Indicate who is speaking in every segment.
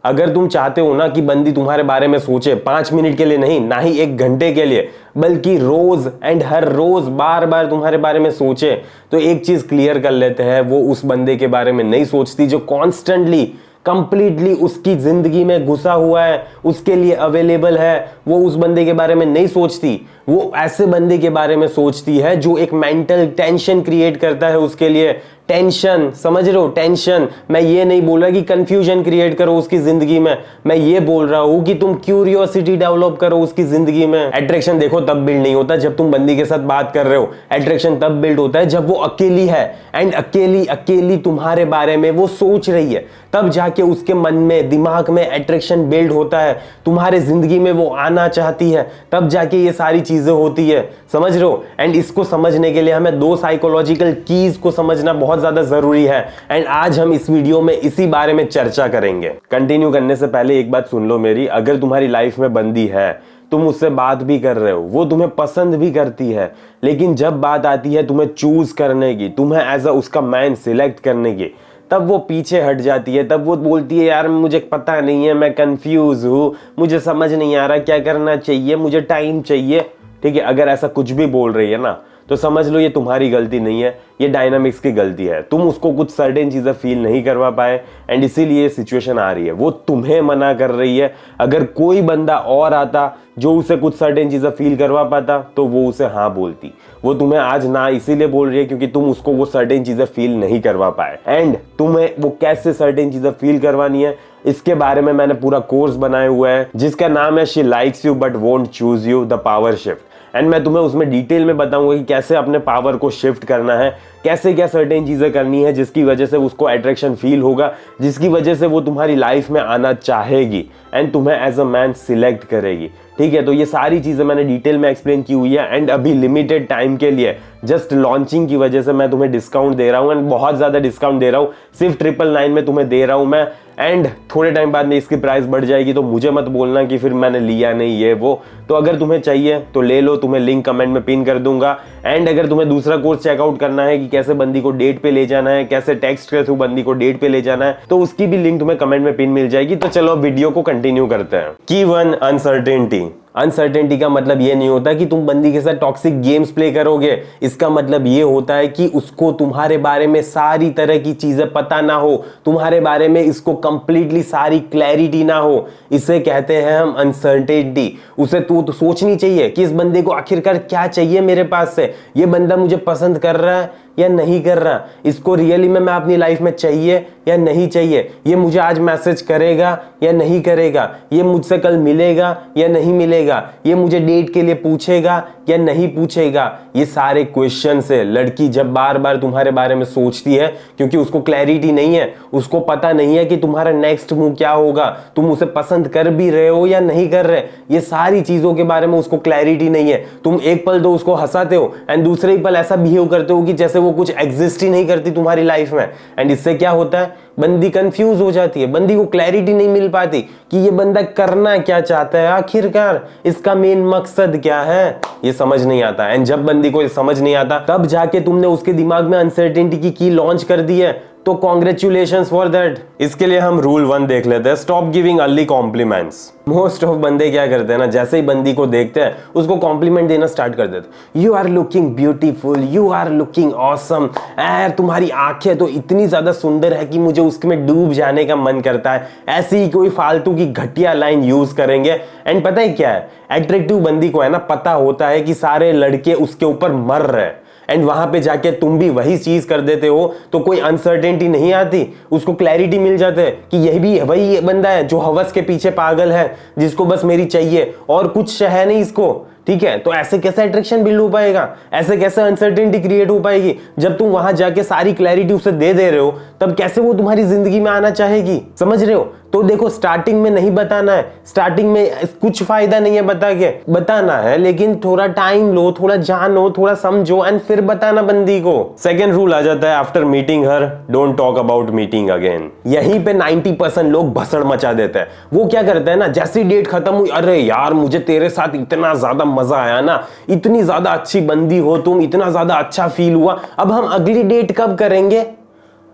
Speaker 1: अगर तुम चाहते हो ना कि बंदी तुम्हारे बारे में सोचे 5 मिनट के लिए नहीं, ना ही 1 घंटे के लिए, बल्कि रोज एंड हर रोज बार बार तुम्हारे बारे में सोचे, तो एक चीज क्लियर कर लेते हैं, वो उस बंदे के बारे में नहीं सोचती जो कॉन्स्टेंटली कंप्लीटली उसकी जिंदगी में घुसा हुआ है, उसके लिए अवेलेबल है। वो उस बंदे के बारे में नहीं सोचती, वो ऐसे बंदे के बारे में सोचती है जो एक मेंटल टेंशन क्रिएट करता है उसके लिए। टेंशन, समझ रहे हो? टेंशन। मैं ये नहीं बोल रहा कि कंफ्यूजन क्रिएट करो उसकी जिंदगी में, मैं ये बोल रहा हूं कि तुम क्यूरियोसिटी डेवलप करो उसकी जिंदगी में। अट्रैक्शन देखो तब बिल्ड नहीं होता जब तुम बंदी के साथ बात कर रहे हो, अट्रैक्शन तब बिल्ड होता है जब वो अकेली है एंड अकेली तुम्हारे बारे में वो सोच रही है, तब जाके उसके मन में, दिमाग में अट्रैक्शन बिल्ड होता है, तुम्हारे जिंदगी में वो आना चाहती है, तब जाके ये सारी चीजें होती है। समझ रहे हो? एंड इसको समझने के लिए हमें 2 साइकोलॉजिकल कीज को समझना बहुत ज्यादा जरूरी है, एंड आज हम इस वीडियो में इसी बारे में चर्चा करेंगे। कंटिन्यू करने से पहले एक बात सुन लो मेरी, अगर तुम्हारी लाइफ में बंदी है, तुम उससे बात भी कर रहे हो, वो तुम्हें पसंद भी करती है, लेकिन जब बात आती है तुम्हें चूज करने की, तुम्हें एज अ उसका मैन सिलेक्ट करने की, तब वो पीछे हट जाती है। तब वो बोलती है यार मुझे पता नहीं है, मैं कंफ्यूज हूँ, मुझे समझ नहीं आ रहा क्या करना चाहिए, मुझे टाइम चाहिए। ठीक है, अगर ऐसा कुछ भी बोल रही है ना, तो समझ लो ये तुम्हारी गलती नहीं है, ये डायनामिक्स की गलती है। तुम उसको कुछ सर्टेन चीजें फील नहीं करवा पाए एंड इसीलिए ये सिचुएशन आ रही है। वो तुम्हें मना कर रही है। अगर कोई बंदा और आता जो उसे कुछ सर्टेन चीजें फील करवा पाता तो वो उसे हाँ बोलती। वो तुम्हें आज ना इसीलिए बोल रही है क्योंकि तुम उसको वो सर्टेन चीजें फील नहीं करवा पाए, एंड तुम्हें वो कैसे सर्टेन चीजें फील करवानी है इसके बारे में मैंने पूरा कोर्स बनाया हुआ है जिसका नाम है she likes you but won't choose you, the power shift. And मैं तुम्हें उसमें डिटेल में बताऊंगा कि कैसे अपने पावर को शिफ्ट करना है, कैसे क्या सर्टेन चीजें करनी है जिसकी वजह से उसको अट्रैक्शन फील होगा, जिसकी वजह से वो तुम्हारी लाइफ में आना चाहेगी एंड तुम्हें एज अ मैन सिलेक्ट करेगी। ठीक है, तो ये सारी चीजें मैंने डिटेल में एक्सप्लेन की हुई है, एंड अभी लिमिटेड टाइम के लिए जस्ट लॉन्चिंग की वजह से मैं तुम्हें डिस्काउंट दे रहा हूं, एंड बहुत ज्यादा डिस्काउंट दे रहा हूं, सिर्फ 999 में तुम्हें दे रहा हूं मैं। एंड थोड़े टाइम बाद में इसकी प्राइस बढ़ जाएगी, तो मुझे मत बोलना कि फिर मैंने लिया नहीं ये वो। तो अगर तुम्हें चाहिए तो ले लो, तुम्हें लिंक कमेंट में पिन कर दूंगा। एंड अगर तुम्हें दूसरा कोर्स चेकआउट करना है कि कैसे बंदी को डेट पे ले जाना है, कैसे टेक्स्ट के थ्रू बंदी को डेट पे ले जाना है, तो उसकी भी लिंक तुम्हें कमेंट में पिन मिल जाएगी। तो चलो वीडियो को कंटिन्यू करते हैं। की 1, अनसर्टेनिटी। अनसर्टेनिटी का मतलब ये नहीं होता कि तुम बंदी के साथ टॉक्सिक गेम्स प्ले करोगे। इसका मतलब ये होता है कि उसको तुम्हारे बारे में सारी तरह की चीजें पता ना हो, तुम्हारे बारे में इसको कंप्लीटली सारी क्लैरिटी ना हो। इसे कहते हैं हम अनसर्टेनिटी। उसे तो सोचनी चाहिए कि इस बंदे को आखिरकार क्या चाहिए मेरे पास से, ये बंदा मुझे पसंद कर रहा है या नहीं कर रहा, इसको रियली में मैं अपनी लाइफ में चाहिए या नहीं चाहिए, ये मुझे आज मैसेज करेगा या नहीं करेगा, ये मुझसे कल मिलेगा या नहीं मिलेगा, ये मुझे डेट के लिए पूछेगा या नहीं पूछेगा। ये सारे क्वेश्चन से लड़की जब बार बार तुम्हारे बारे में सोचती है, क्योंकि उसको क्लैरिटी नहीं है, उसको पता नहीं है कि तुम्हारा नेक्स्ट मूव क्या होगा, तुम उसे पसंद कर भी रहे हो या नहीं कर रहे, ये सारी चीजों के बारे में उसको क्लैरिटी नहीं है। तुम एक पल तो उसको हंसाते हो एंड दूसरे ही पल ऐसा बिहेव करते हो कि जैसे वो कुछ एग्जिस्ट ही नहीं करती तुम्हारी लाइफ में। एंड इससे क्या होता है, बंदी कंफ्यूज हो जाती है, बंदी को क्लैरिटी नहीं मिल पाती कि ये बंदा करना क्या चाहता है, आखिरकार इसका मेन मकसद क्या है, ये समझ नहीं आता। एंड जब बंदी को ये समझ नहीं आता, तब जाके तुमने उसके दिमाग में अनसर्टेनिटी की लॉन्च कर दी है, तो कॉन्ग्रेचुलेशंस फॉर दैट। इसके लिए हम रूल 1 देख लेते हैं, stop giving early compliments. Most of बंदे क्या करते हैं ना, जैसे ही बंदी को देखते हैं उसको कॉम्प्लीमेंट देना स्टार्ट कर देते हैं। You are looking beautiful, you are looking awesome, यार तुम्हारी आंखें तो इतनी ज्यादा सुंदर है कि मुझे उसमें डूब जाने का मन करता है। ऐसी ही कोई फालतू की घटिया लाइन यूज करेंगे। एंड पता है क्या है, एट्रैक्टिव बंदी को है ना पता होता है कि सारे लड़के उसके ऊपर मर रहे हैं, एंड वहां पे जाके तुम भी वही चीज कर देते हो, तो कोई अनसर्टेनिटी नहीं आती, उसको क्लैरिटी मिल जाता है कि यही भी वही बंदा है जो हवस के पीछे पागल है, जिसको बस मेरी चाहिए और कुछ है नहीं इसको। ठीक है, तो ऐसे कैसे अट्रैक्शन बिल्ड हो पाएगा, ऐसे कैसे अनसर्टेनिटी क्रिएट हो पाएगी? जब तुम वहां जाके सारी क्लैरिटी उसे दे रहे हो, तब कैसे वो तुम्हारी जिंदगी में आना चाहेगी? समझ रहे हो? तो देखो, स्टार्टिंग में नहीं बताना है, स्टार्टिंग में कुछ फायदा नहीं है बता के, बताना है लेकिन थोड़ा टाइम लो, थोड़ा जानो, थोड़ा समझो एंड फिर बताना बंदी को। सेकंड रूल आ जाता है, after meeting her don't talk about meeting again. यहीं पे 90% लोग भसड़ मचा देते हैं। वो क्या करते हैं ना, जैसी डेट खत्म हुई, अरे यार मुझे तेरे साथ इतना ज्यादा मजा आया ना, इतनी ज्यादा अच्छी बंदी हो तुम, इतना ज्यादा अच्छा फील हुआ, अब हम अगली डेट कब करेंगे?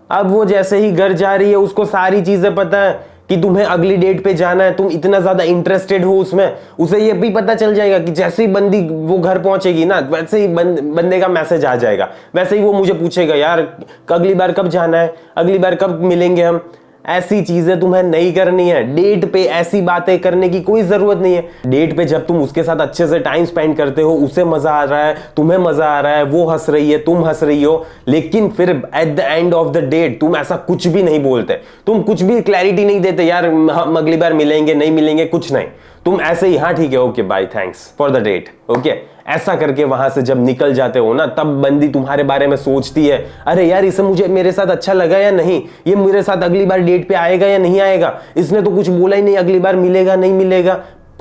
Speaker 1: अब वो जैसे ही घर जा रही है, उसको सारी चीजें पता है कि तुम्हें अगली डेट पे जाना है, तुम इतना ज्यादा इंटरेस्टेड हो उसमें, उसे ये भी पता चल जाएगा कि जैसे ही बंदी वो घर पहुंचेगी ना, वैसे ही बंदे का मैसेज आ जाएगा, वैसे ही वो मुझे पूछेगा यार अगली बार कब जाना है, अगली बार कब मिलेंगे हम। ऐसी चीजें तुम्हें नहीं करनी है। डेट पे ऐसी बातें करने की कोई जरूरत नहीं है। डेट पे जब तुम उसके साथ अच्छे से टाइम स्पेंड करते हो, उसे मजा आ रहा है, तुम्हें मजा आ रहा है, वो हंस रही है, तुम हंस रही हो, लेकिन फिर at the end of the date तुम ऐसा कुछ भी नहीं बोलते, तुम कुछ भी क्लैरिटी नहीं देते यार हम अगली बार मिलेंगे नहीं मिलेंगे, कुछ नहीं, तुम ऐसे ही हाँ ठीक है okay bye thanks for the date okay, ऐसा करके वहां से जब निकल जाते हो ना, तब बंदी तुम्हारे बारे में सोचती है अरे यार इसे मुझे मेरे साथ अच्छा लगा या नहीं, ये मेरे साथ अगली बार डेट पे आएगा या नहीं आएगा, इसने तो कुछ बोला ही नहीं अगली बार मिलेगा नहीं मिलेगा,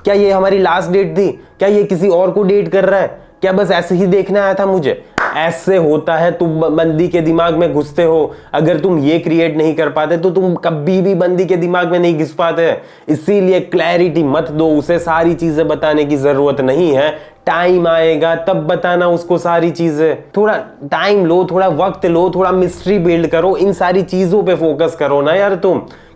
Speaker 1: क्या ये हमारी लास्ट डेट थी, क्या ये किसी और को डेट कर रहा है, क्या बस ऐसे ही देखने आया था मुझे। ऐसे होता है, तुम बंदी के दिमाग में घुसते हो। अगर तुम ये क्रिएट नहीं कर पाते तो तुम कभी भी बंदी के दिमाग में नहीं घुस पाते। इसीलिए क्लैरिटी मत दो, उसे सारी चीजें बताने की जरूरत नहीं है, टाइम आएगा तब बताना उसको सारी चीजें। थोड़ा टाइम लो, थोड़ा वक्त लो, थोड़ा मिस्ट्री बिल्ड करो, इन सारी चीजों पे फोकस करो ना यार।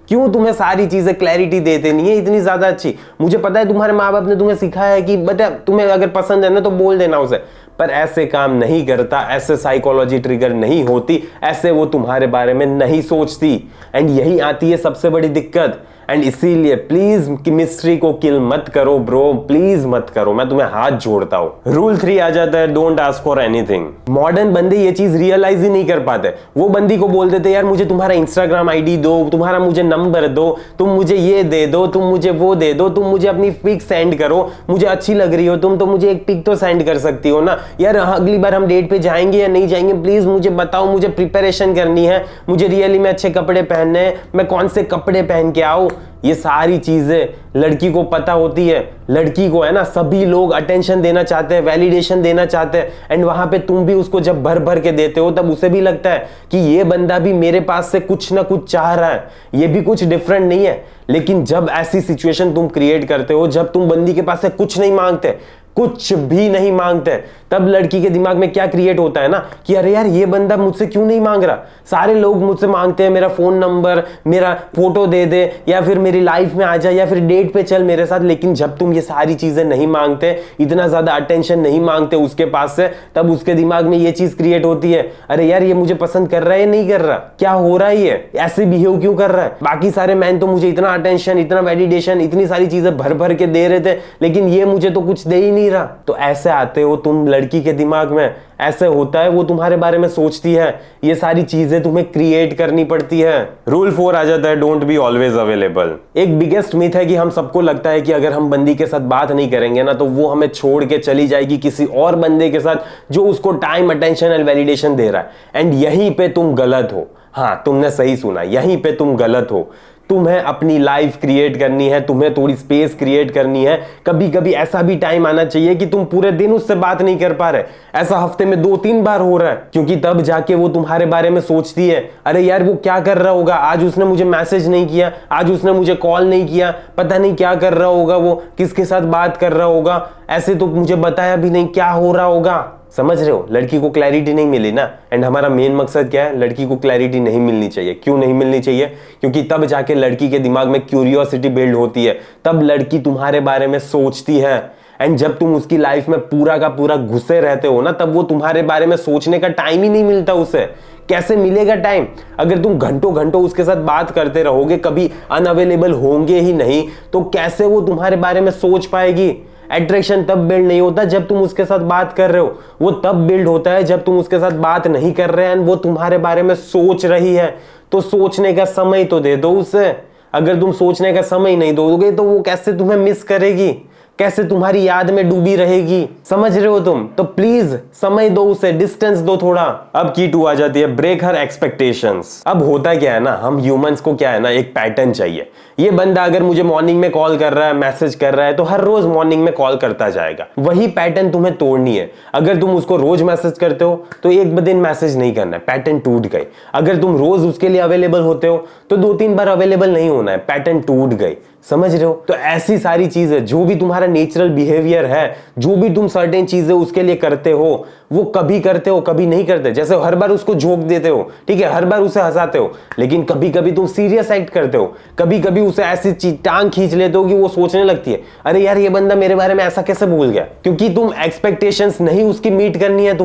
Speaker 1: क्यों तुम्हें सारी चीजें क्लैरिटी देते नहीं है इतनी ज्यादा अच्छी। मुझे पता है तुम्हारे माँ बाप ने तुम्हें सिखाया है कि बेटा तुम्हें अगर पसंद है ना तो बोल देना उसे, पर ऐसे काम नहीं करता, ऐसे साइकोलॉजी ट्रिगर नहीं होती, ऐसे वो तुम्हारे बारे में नहीं सोचती, एंड यही आती है सबसे बड़ी दिक्कत। एंड इसीलिए प्लीज केमिस्ट्री को किल मत करो ब्रो, प्लीज मत करो, मैं तुम्हें हाथ जोड़ता हूं। रूल 3 आ जाता है, don't ask for anything. Modern बंदे ये चीज रियलाइज ही नहीं कर पाते। वो बंदी को बोल देते यार मुझे तुम्हारा इंस्टाग्राम आईडी दो, तुम्हारा मुझे नंबर दो, तुम मुझे ये दे दो, तुम मुझे वो दे दो, तुम मुझे अपनी पिक सेंड करो, मुझे अच्छी लग रही हो तुम तो मुझे एक पिक तो सेंड कर सकती हो ना यार, अगली बार हम डेट पे जाएंगे या नहीं जाएंगे प्लीज मुझे बताओ, मुझे प्रिपरेशन करनी है, मुझे रियली में अच्छे कपड़े पहनने हैं, मैं कौन से कपड़े पहन के आऊं। ये सारी चीजें लड़की को पता होती है। लड़की को है ना सभी लोग अटेंशन देना चाहते हैं, वैलिडेशन देना चाहते हैं, एंड वहां पे तुम भी उसको जब भर भर के देते हो तब उसे भी लगता है कि ये बंदा भी मेरे पास से कुछ ना कुछ चाह रहा है, ये भी कुछ डिफरेंट नहीं है। लेकिन जब ऐसी सिचुएशन तुम क्रिएट करते हो, जब तुम बंदी के पास से कुछ नहीं मांगते, कुछ भी नहीं मांगते, तब लड़की के दिमाग में क्या क्रिएट होता है ना कि अरे यार ये बंदा मुझसे क्यों नहीं मांग रहा, सारे लोग मुझसे मांगते हैं मेरा फोन नंबर, मेरा फोटो दे दे, या फिर मेरी लाइफ में आ जा, या फिर डेट पे चल मेरे साथ। लेकिन जब तुम ये सारी चीजें नहीं मांगते, इतना ज्यादा अटेंशन नहीं मांगते उसके पास से, तब उसके दिमाग में ये चीज क्रिएट होती है अरे यार ये मुझे पसंद कर रहा है या नहीं कर रहा, क्या हो रहा है, ये ऐसे बिहेव क्यों कर रहा है, बाकी सारे मैन तो मुझे इतना अटेंशन, इतना वैलिडेशन, इतनी सारी चीजें भर भर के दे रहे थे, लेकिन ये मुझे तो कुछ दे ही नहीं रहा। तो ऐसे आते हो तुम लड़की के दिमाग में, ऐसे होता है, वो तुम्हारे बारे में सोचती है, ये सारी चीजें तुम्हें क्रिएट करनी पड़ती है। रूल 4 आ जाता है, डोंट बी ऑलवेज अवेलेबल। एक बिगेस्ट मिथ है कि हम सबको लगता है कि अगर हम बंदी के साथ बात नहीं करेंगे ना तो वो हमें छोड़ के चली जाएगी किसी और बंदे के साथ जो उसको टाइम, अटेंशन एंड वैलिडेशन दे रहा है। एंड यहीं पे तुम गलत हो। हाँ, तुमने सही सुना, यहीं पे तुम गलत हो। तुम्हें अपनी लाइफ क्रिएट करनी है, तुम्हें थोड़ी स्पेस क्रिएट करनी है। कभी कभी ऐसा भी टाइम आना चाहिए कि तुम पूरे दिन उससे बात नहीं कर पा रहे, ऐसा हफ्ते में 2-3 बार हो रहा है, क्योंकि तब जाके वो तुम्हारे बारे में सोचती है अरे यार वो क्या कर रहा होगा, आज उसने मुझे मैसेज नहीं किया, आज उसने मुझे कॉल नहीं किया, पता नहीं क्या कर रहा होगा, वो किसके साथ बात कर रहा होगा, ऐसे तो मुझे बताया भी नहीं, क्या हो रहा होगा। समझ रहे हो, लड़की को क्लैरिटी नहीं मिली ना। एंड हमारा मेन मकसद क्या है, लड़की को क्लैरिटी नहीं मिलनी चाहिए। क्यों नहीं मिलनी चाहिए? क्योंकि तब जाके लड़की के दिमाग में क्यूरियोसिटी बिल्ड होती है, तब लड़की तुम्हारे बारे में सोचती है। एंड जब तुम उसकी लाइफ में पूरा का पूरा घुसे रहते हो ना, तब वो तुम्हारे बारे में सोचने का टाइम ही नहीं मिलता उसे। कैसे मिलेगा टाइम? अगर तुम घंटों घंटों उसके साथ बात करते रहोगे, कभी अनअवेलेबल होंगे ही नहीं, तो कैसे वो तुम्हारे बारे में सोच पाएगी? अट्रैक्शन तब बिल्ड नहीं होता जब तुम उसके साथ बात कर रहे हो, वो तब बिल्ड होता है जब तुम उसके साथ बात नहीं कर रहे हैं एंड वो तुम्हारे बारे में सोच रही है। तो सोचने का समय तो दे दो उसे। अगर तुम सोचने का समय नहीं दोगे तो वो कैसे तुम्हें मिस करेगी, कैसे तुम्हारी याद में डूबी रहेगी? समझ रहे हो तुम? तो प्लीज समय दो उसे, डिस्टेंस दो थोड़ा। अब की 2 आ जाती है, ब्रेक हर एक्सपेक्टेशंस। अब होता क्या है ना, हम ह्यूमंस को क्या है ना, एक पैटर्न चाहिए। ये बंदा अगर मुझे मॉर्निंग में कॉल कर रहा है, मैसेज कर रहा है, तो हर रोज मॉर्निंग में कॉल करता जाएगा। वही पैटर्न तुम्हें तोड़नी है। अगर तुम उसको रोज मैसेज करते हो तो एक दिन मैसेज नहीं करना है, पैटर्न टूट गई। अगर तुम रोज उसके लिए अवेलेबल होते हो तो 2-3 बार अवेलेबल नहीं होना है, पैटर्न टूट गई। समझ रहे हो? तो ऐसी सारी चीजें, जो भी तुम्हारा नेचुरल बिहेवियर है, जो भी तुम सर्टेन चीजें उसके लिए करते हो, वो कभी करते हो कभी नहीं करते। जैसे हर बार उसको जोक देते हो, ठीक है, हर बार उसे हंसाते हो, लेकिन कभी कभी तुम सीरियस एक्ट करते हो, कभी कभी उसे ऐसी टांग खींच लेते हो कि वो सोचने लगती है अरे यार ये बंदा मेरे बारे में ऐसा कैसे भूल गया। क्योंकि तुम एक्सपेक्टेशंस नहीं उसकी मीट करनी है,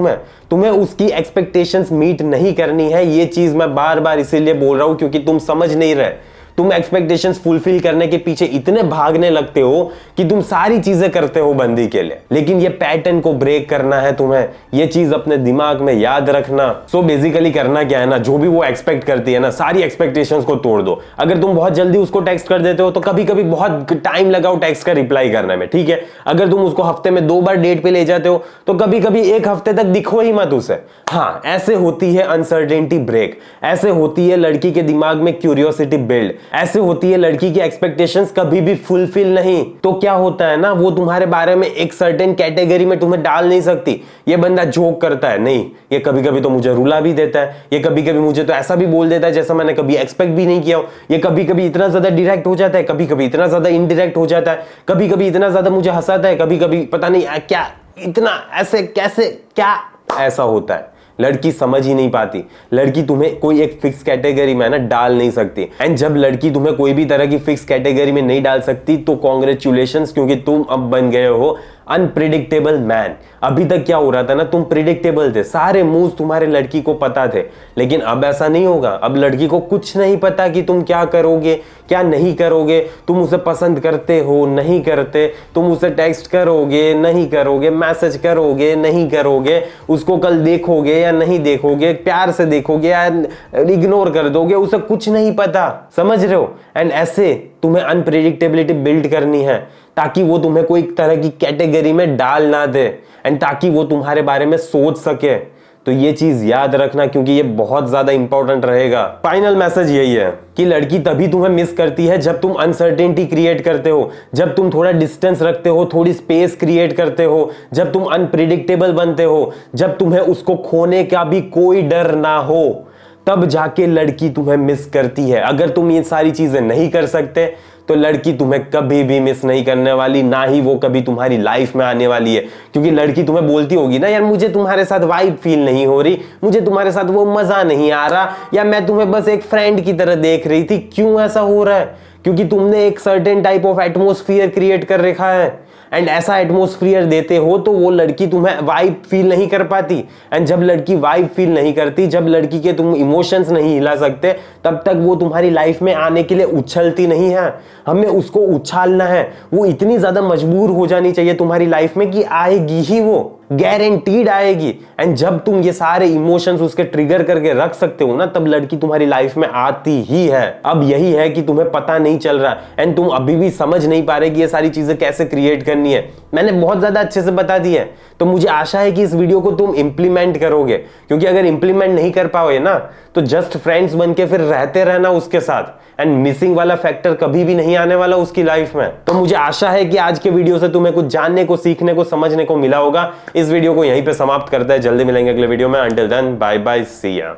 Speaker 1: तुम्हें उसकी एक्सपेक्टेशंस मीट नहीं करनी है। ये चीज मैं बार बार इसीलिए बोल रहा हूं क्योंकि तुम समझ नहीं रहे। तुम एक्सपेक्टेशंस फुलफिल करने के पीछे इतने भागने लगते हो कि तुम सारी चीजें करते हो बंदी के लिए, लेकिन ये पैटर्न को ब्रेक करना है तुम्हें। ये चीज अपने दिमाग में याद रखना। सो बेसिकली करना क्या है ना, जो भी वो एक्सपेक्ट करती है ना, सारी एक्सपेक्टेशंस को तोड़ दो। अगर तुम बहुत जल्दी उसको टेक्स्ट कर देते हो तो कभी कभी बहुत टाइम लगाओ टेक्स्ट का रिप्लाई करने में, ठीक है। अगर तुम उसको हफ्ते में 2 बार डेट पे ले जाते हो तो कभी कभी 1 हफ्ते तक दिखो ही मत उसे। हाँ, ऐसे होती है अनसर्टेनिटी ब्रेक, ऐसे होती है लड़की के दिमाग में क्यूरियोसिटी बिल्ड, ऐसे होती है लड़की की एक्सपेक्टेशंस कभी भी फुलफिल नहीं। तो क्या होता है ना, वो तुम्हारे बारे में एक सर्टेन कैटेगरी में तुम्हें डाल नहीं सकती। ये बंदा जोक करता है, नहीं, ये कभी कभी तो मुझे रुला भी देता है, ये कभी कभी मुझे तो ऐसा भी बोल देता है जैसा मैंने कभी एक्सपेक्ट भी नहीं किया हो, ये कभी कभी इतना ज्यादा डायरेक्ट हो जाता है, कभी कभी इतना ज्यादा इनडायरेक्ट हो जाता है, कभी कभी इतना ज्यादा मुझे हंसाता है, कभी कभी पता नहीं क्या, इतना ऐसे कैसे, क्या ऐसा होता है। लड़की समझ ही नहीं पाती। लड़की तुम्हें कोई एक फिक्स कैटेगरी में ना डाल नहीं सकती। एंड जब लड़की तुम्हें कोई भी तरह की फिक्स कैटेगरी में नहीं डाल सकती तो कॉन्ग्रेचुलेशंस, क्योंकि तुम अब बन गए हो अनप्रिडिक्टेबल मैन। अभी तक क्या हो रहा था ना, तुम प्रिडिक्टेबल थे, सारे मूव्स तुम्हारे लड़की को पता थे, लेकिन अब ऐसा नहीं होगा। अब लड़की को कुछ नहीं पता कि तुम क्या करोगे क्या नहीं करोगे, तुम उसे पसंद करते हो नहीं करते, तुम उसे टेक्स्ट करोगे नहीं करोगे, मैसेज करोगे नहीं करोगे, उसको कल देखोगे या नहीं देखोगे, प्यार से देखोगे या इग्नोर कर दोगे, उसे कुछ नहीं पता। समझ रहे हो? एंड ऐसे तुम्हें अनप्रिडिक्टेबिलिटी बिल्ड करनी है ताकि वो तुम्हें कोई तरह की कैटेगरी में डाल ना दे एंड ताकि वो तुम्हारे बारे में सोच सके। तो ये चीज याद रखना क्योंकि ये बहुत ज्यादा इंपॉर्टेंट रहेगा। फाइनल मैसेज यही है कि लड़की तभी तुम्हें मिस करती है जब तुम अनसर्टेनिटी क्रिएट करते हो, जब तुम थोड़ा डिस्टेंस रखते हो, थोड़ी स्पेस क्रिएट करते हो, जब तुम अनप्रिडिक्टेबल बनते हो, जब तुम्हें उसको खोने का भी कोई डर ना हो, तब जाके लड़की तुम्हें मिस करती है। अगर तुम ये सारी चीजें नहीं कर सकते तो लड़की तुम्हें कभी भी मिस नहीं करने वाली, ना ही वो कभी तुम्हारी लाइफ में आने वाली है। क्योंकि लड़की तुम्हें बोलती होगी ना, यार मुझे तुम्हारे साथ वाइब फील नहीं हो रही, मुझे तुम्हारे साथ वो मजा नहीं आ रहा, या मैं तुम्हें बस एक फ्रेंड की तरह देख रही थी। क्यों ऐसा हो रहा है? क्योंकि तुमने एक certain type of atmosphere create कर रखा है एंड ऐसा एटमोस्फियर देते हो तो वो लड़की तुम्हें वाइब फील नहीं कर पाती। एंड जब लड़की वाइब फील नहीं करती, जब लड़की के तुम इमोशंस नहीं हिला सकते, तब तक वो तुम्हारी लाइफ में आने के लिए उछलती नहीं है। हमें उसको उछालना है, वो इतनी ज्यादा मजबूर हो जानी चाहिए तुम्हारी लाइफ में कि आएगी ही, वो गारंटीड आएगी। एंड जब तुम ये सारे इमोशंस उसके ट्रिगर करके रख सकते हो ना, तब लड़की तुम्हारी लाइफ में आती ही है। अब यही है कि तुम्हें पता नहीं चल रहा एंड तुम अभी भी समझ नहीं पा रहे कि ये सारी चीजें कैसे क्रिएट करनी है। मैंने बहुत ज्यादा अच्छे से बता दी है, तो मुझे आशा है कि इस वीडियो को तुम इंप्लीमेंट करोगे, क्योंकि अगर इंप्लीमेंट नहीं कर पाओगे ना तो जस्ट फ्रेंड्स बन के फिर रहते रहना उसके साथ एंड मिसिंग वाला फैक्टर कभी भी नहीं आने वाला उसकी लाइफ में। तो मुझे आशा है कि आज के वीडियो से तुम्हें कुछ जानने को, सीखने को, समझने को मिला होगा। इस वीडियो को यहीं पे समाप्त करते हैं, जल्दी मिलेंगे अगले वीडियो में। अंटिल देन बाय बाय, सी या।